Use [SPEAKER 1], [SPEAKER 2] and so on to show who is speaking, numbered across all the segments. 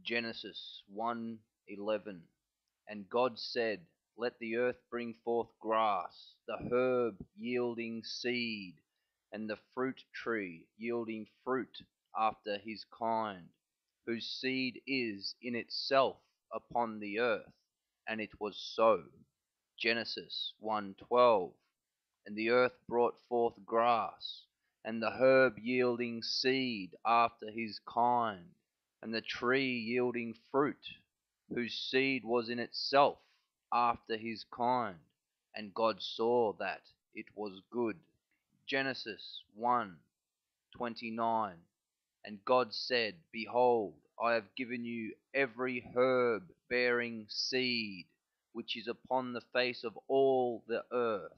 [SPEAKER 1] Genesis 1:11. And God said, Let the earth bring forth grass, the herb yielding seed, and the fruit tree yielding fruit after his kind, whose seed is in itself upon the earth. And it was so. Genesis 1:12. And the earth brought forth grass, and the herb yielding seed after his kind, and the tree yielding fruit, whose seed was in itself after his kind. And God saw that it was good. Genesis 1:29. And God said, Behold, I have given you every herb bearing seed, which is upon the face of all the earth,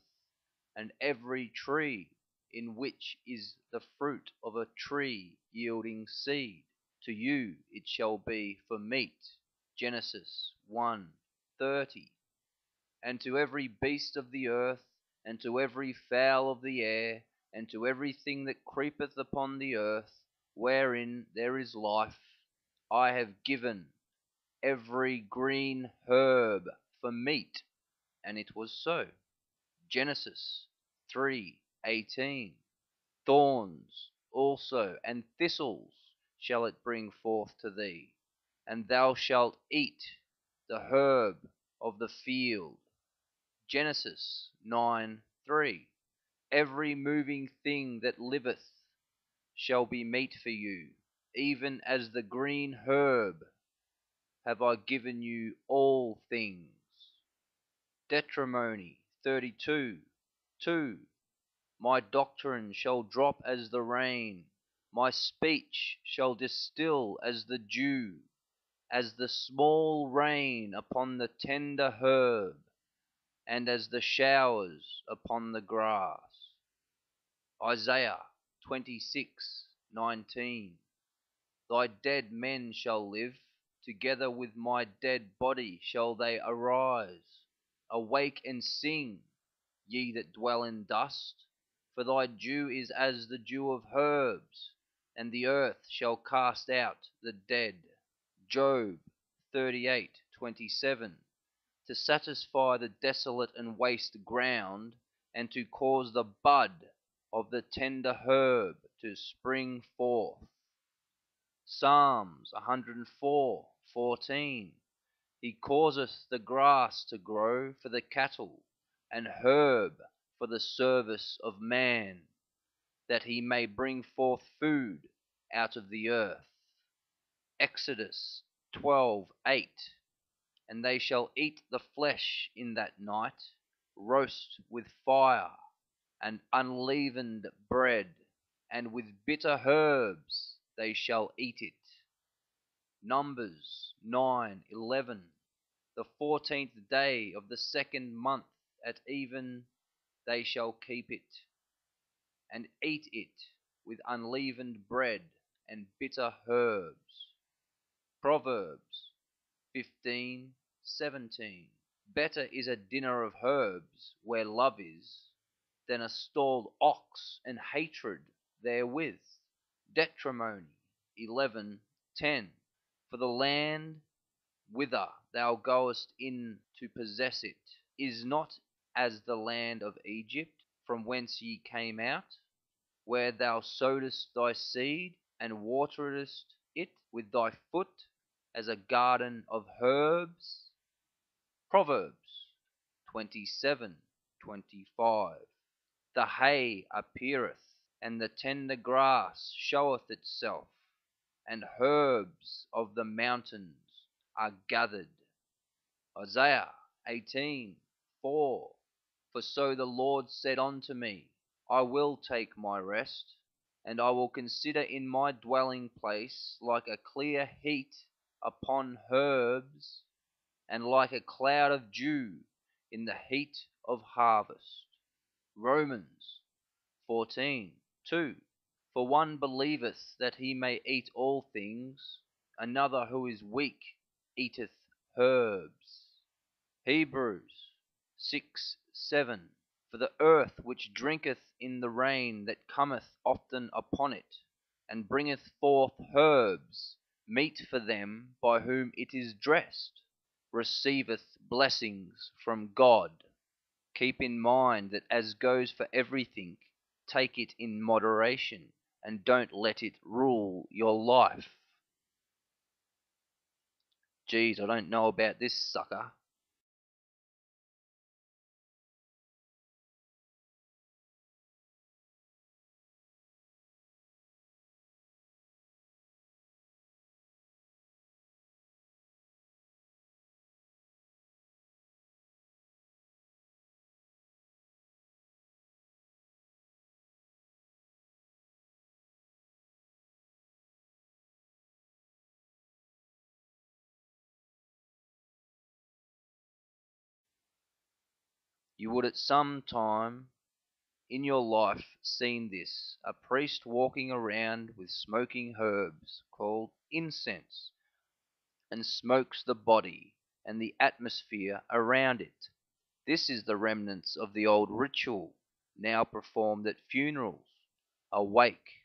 [SPEAKER 1] and every tree in which is the fruit of a tree yielding seed. To you it shall be for meat. Genesis 1:30. And to every beast of the earth, and to every fowl of the air, and to everything that creepeth upon the earth, wherein there is life, I have given every green herb for meat. And it was so. Genesis 3:18. Thorns also and thistles shall it bring forth to thee, and thou shalt eat the herb of the field. Genesis 9:3. Every moving thing that liveth shall be meat for you, even as the green herb have I given you all things. Deuteronomy 32:2. My doctrine shall drop as the rain, my speech shall distill as the dew, as the small rain upon the tender herb, and as the showers upon the grass. Isaiah 26:19. Thy dead men shall live, together with my dead body shall they arise. Awake and sing, ye that dwell in dust, for thy dew is as the dew of herbs, and the earth shall cast out the dead. Job 38:27. To satisfy the desolate and waste ground, and to cause the bud of the tender herb to spring forth. Psalms 104:14. He causeth the grass to grow for the cattle, and herb for the service of man, that he may bring forth food out of the earth. Exodus 12:8. And they shall eat the flesh in that night, roast with fire, and unleavened bread, and with bitter herbs they shall eat it. Numbers 9:11. The 14th day of the second month at even they shall keep it, and eat it with unleavened bread and bitter herbs. Proverbs 15:17. Better is a dinner of herbs where love is, than a stalled ox and hatred therewith. Deuteronomy 11:10. For the land whither thou goest in to possess it is not as the land of Egypt, from whence ye came out, where thou sowedst thy seed, and wateredst it with thy foot, as a garden of herbs. Proverbs 27:25. The hay appeareth, and the tender grass showeth itself, and herbs of the mountains are gathered. Isaiah 18:4. For so the Lord said unto me, I will take my rest, and I will consider in my dwelling place like a clear heat upon herbs, and like a cloud of dew in the heat of harvest. Romans 14:2. For one believeth that he may eat all things, another who is weak eateth herbs. Hebrews 6:7. For the earth which drinketh in the rain that cometh often upon it, and bringeth forth herbs, meet for them by whom it is dressed, receiveth blessings from God. Keep in mind that as goes for everything, take it in moderation, and don't let it rule your life. Geez, I don't know about this sucker. You would at some time in your life seen this, a priest walking around with smoking herbs called incense, and smokes the body and the atmosphere around it. This is the remnants of the old ritual now performed at funerals. Awake,